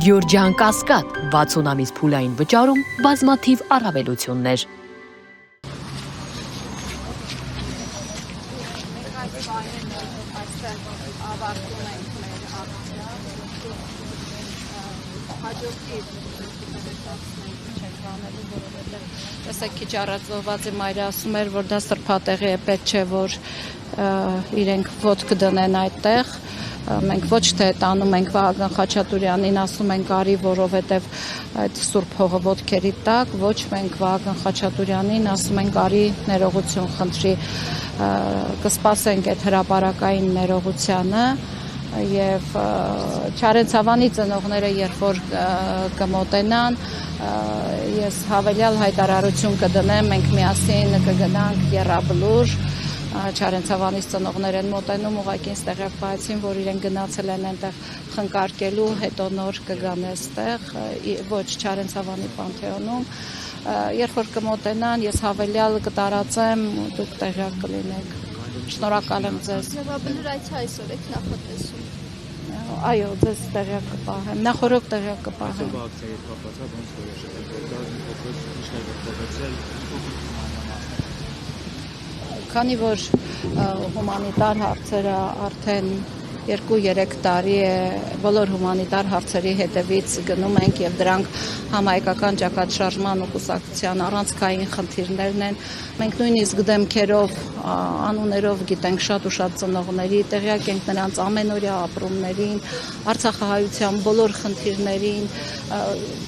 Գյորջյան Կասկադ 60 ամիս փուլային վճարում բազմաթիվ առավելություններ։ Տեսեք քիչ առաջ զոհվածի մայրը ասում էր, որ դա սրբատեղի է, պետք չէ, որ իրենք ոտք դնեն այդտեղ։ Մենք ոչ թե տանում ենք Վահագն Խաչատուրյանին, ասում ենք արի, որովհետև այդ սուրբ հողը ոտքերի տակ, ոչ մենք Վահագն Խաչատուրյանին ասում ենք արի ներողություն խնդրի, կսպասենք այդ հրապարակային ներողությանը եւ Չարենցավանի ծնողները երբ որ կմոտենան, ես հավելյալ հայտարարություն կդնեմ, մենք միասին կգնանք Եռաբլուր, Չարենցավանից ծնողներ են մոտենում, ուղղակի ինձ տեղյակ պահեցին, որ իրենք գնացել են այնտեղ խնկարկելու, հետո նոր կգան այստեղ, ոչ Չարենցավանի Պանթեոնում, երբ որ կմոտենան, ես հավելյալ կտարածեմ, դուք տեղյակ կլինեք։ Շնորհակալ եմ ձեզ։ Եռաբլուր այսօր եք նախատեսում։ Այո, ձեզ տեղյակ կպահեմ, նախորդ տեղյակ կպահեմ։ Քանի որ հումանիտար հարցերը արդեն 2-3 տարի է բոլոր հումանիտար հարցերի հետևից գնում ենք եւ դրանք համահայկական ճակատշարժման ու կուսակցության առանցքային խնդիրներն են։ Մենք նույնիսկ դեմքերով, անուններով գիտենք շատ ու շատ ծնողների, տեղյակ ենք նրանց ամենօրյա ապրումներին, Արցախահայության բոլոր խնդիրներին։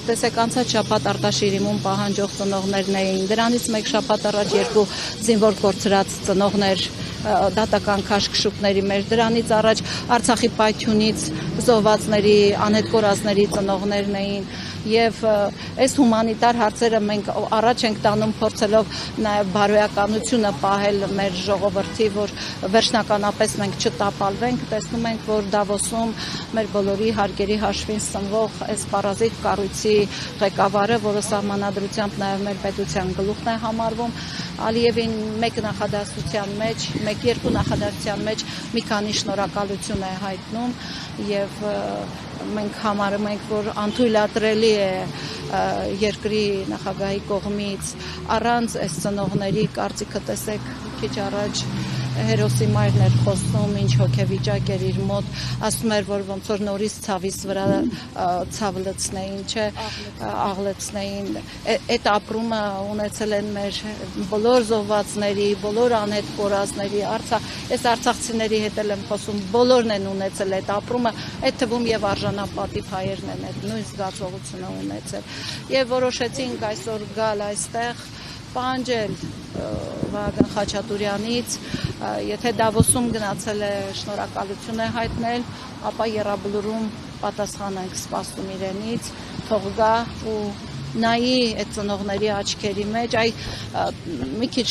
Տեսեք, անցած շաբաթ Արտաշիրիմում պահանջող ծնողներն էին։ Դրանից մեկ շաբաթ առաջ 2 զինվոր կորցրած ծնողներ դատական քաշքշուկների մեջ, դրանից առաջ Արցախի պայթյունից զոհվածների, անհետ կորածների ծնողներն էին եւ այս հումանիտար հարցերը մենք առաջ ենք տանում փորձելով նաեւ բարոյականությունը պահել մեր ժողովրդի, որ վերջնականապես մենք չտապալվենք, տեսնում ենք, որ Դավոսում մեր բոլորի հարգերի հաշվին սնվող այս պարազիտ կառույցի ղեկավարը, որը սահմանադրությամբ նաեւ մեր պետության գլուխն է համարվում, Ալիևին մեկ նախադասության մեջ, մեկ-երկու նախադասության մեջ մի քանի շնորհակալություն է հայտնում եւ մենք համարում ենք, որ անթույլատրելի է երկրի նախագահի կողմից առանց այս ծնողների կարծիքը տեսեք քիչ առաջ հերոսի մայրն էր խոսում, ինչ հոգեվիճակ էր իր մոտ, ասում էր, որ ոնց որ նորից ցավից վրա ցավ լցնեին, չէ, աղլեցնեին, այդ ապրումը ունեցել են մեր բոլոր զոհվածների, բոլոր անհետ կորածների, այս արցախցիների հետ եմ խոսում, բոլորն են ունեցել այդ ապրումը, այդ թվում եւ արժանապատիվ հայերն են այդ նույն զգացողությունը ունեցել։ Եվ որոշեցինք այսօր գալ այստեղ պահանջել Վահագն Խաչատուրյանից, եթե Դավոսում գնացել է շնորհակալություն է հայտնել, ապա Եռաբլուրում պատասխան ենք սպասում իրենից, թող գա ու նայի այդ ծնողների աչքերի մեջ, մի քիչ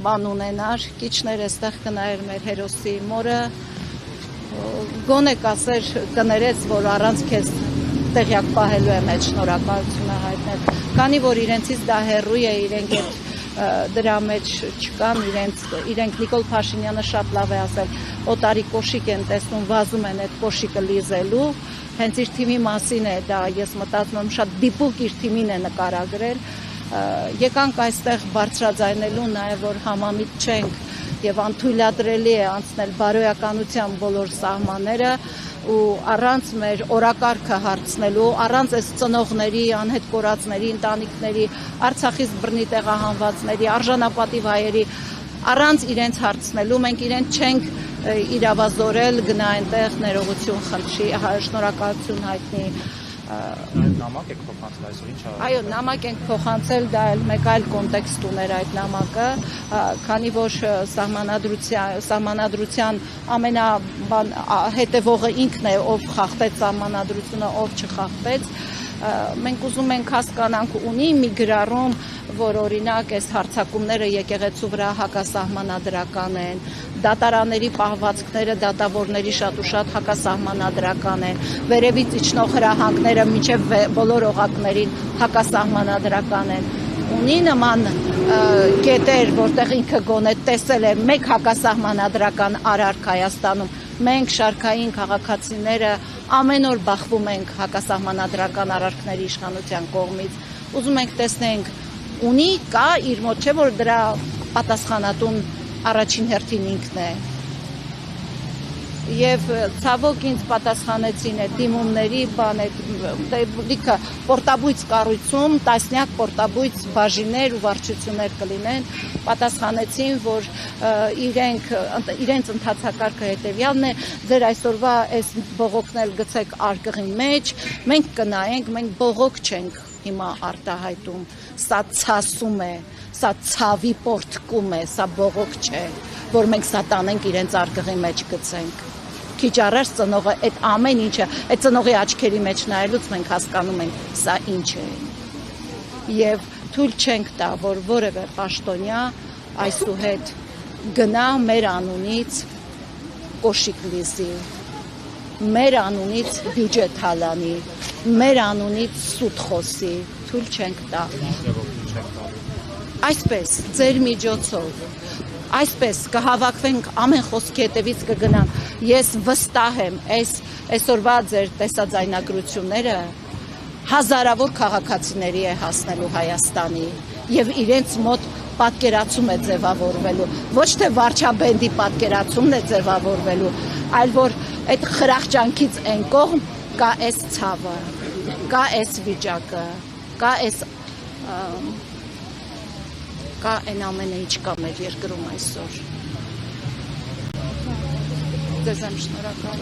բան ունենար, քիչներ այստեղ կնայեր մեր հերոսի մորը, գոնե կասեր, կներեց, որ առանց քեզ տեղյակ պահելու եմ այդ շնորհակալությունը հայտնել, քանի որ իրենցից դա հեռու է, իրենք դրա մեջ չկան, իրենք Նիկոլ Փաշինյանը շատ լավ է ասել, օտարի կոշիկ են տեսնում, վազում են այդ կոշիկը լիզելու, հենց իր թիմի մասին է դա, ես մտածում եմ, շատ դիպուկ իր թիմին է նկարագրել, եկանք այստեղ բարձրաձայնելու նաև, որ համամիտ չենք եւ անթույլատրելի է անցնել բարոյականության բոլոր սահմանները ու առանց մեր օրակարգը հարցնելու, առանց այս ծնողների, անհետ կորածների, ընտանիքների, Արցախից բռնի տեղահանվածների, արժանապատիվ հայերի, առանց իրենց հարցնելու, մենք իրենց չենք իրավազորել, գնա այնտեղ ներողություն խնդրի, շնորհակալություն հայտնի։ Նամակ եք փոխանցել այսօր, ինչ ա։ Այո, նամակ ենք փոխանցել, դա մեկ այլ կոնտեքստ ուներ այդ նամակը, քանի որ սահմանադրության ամենահետևողը ինքն է, ով խախտեց սահմանադրությունը, ով չխախտեց, մենք ուզում ենք հասկանանք ունի մի գրառում, որ օրինակ այս հարձակումները եկեղեցու վրա հակասահմանադրական են, դատարանների պահվածքները դատավորների շատ ու շատ հակասահմանադրական են, վերևից իջնող հրահանգները մինչև բոլոր օղակներին հակասահմանադրական են, ունի նման կետեր, որտեղ ինքը գոնե տեսել է մեկ հակասահմանադրական արարք Հայաստանում, մենք շարքային քաղաքացիները ամեն օր բախվում ենք հակասահմանադրական արարքների իշխանության կողմից, ուզում ենք տեսնենք ունի, կա իր մոտ, չէ որ դրա պատասխանատուն առաջին հերթին ինքն է։ Եվ ցավոք ինձ պատասխանեցին այդ դիմումների բան լիքը պորտաբույծ կառույցում տասնյակ պորտաբույծ բաժիններ ու վարչություններ կլինեն, պատասխանեցին, որ իրենց ընթացակարգը հետևյալն է, ձեր այսօրվա այս բողոքն էլ գցեք արկղի մեջ, մենք կնայենք, մենք բողոք չենք հիմա արտահայտում, սա ցասում է, սա ցավի պորտկում է, սա բողոք չէ, որ մենք սա տանենք իրենց արկղի մեջ գցենք։ Քիչ առաջ ծնողը այդ ամեն ինչը, այդ ծնողի աչքերի մեջ նայելուց մենք հասկանում ենք սա ինչ է։ Եվ թույլ չենք տա, որ որևէ պաշտոնյա այսուհետ գնա մեր անունից կոշիկ լիզի, մեր անունից բյուջետ հալանի, մեր անունից սուտ խոսի, թույլ չենք տա։ Այսպես, ձեր միջոցով այսպես կհավաքվենք ամեն խոսքի հետևից կգնանք։ Ես վստահ եմ, այսօրվա ձեր տեսաձայնագրությունները հազարավոր քաղաքացիների է հասնելու Հայաստանի եւ իրենց մոտ պատկերացում է ձևավորվելու, ոչ թե վարչաբենդի պատկերացումն է ձևավորվելու, այլ որ այդ խրախճանքից այն կողմ կա այս ցավը, կա այս վիճակը, կա այս կա այն ամենը, ինչ կա մեր երկրում այսօր։ Ձեզ եմ շնորհակալ։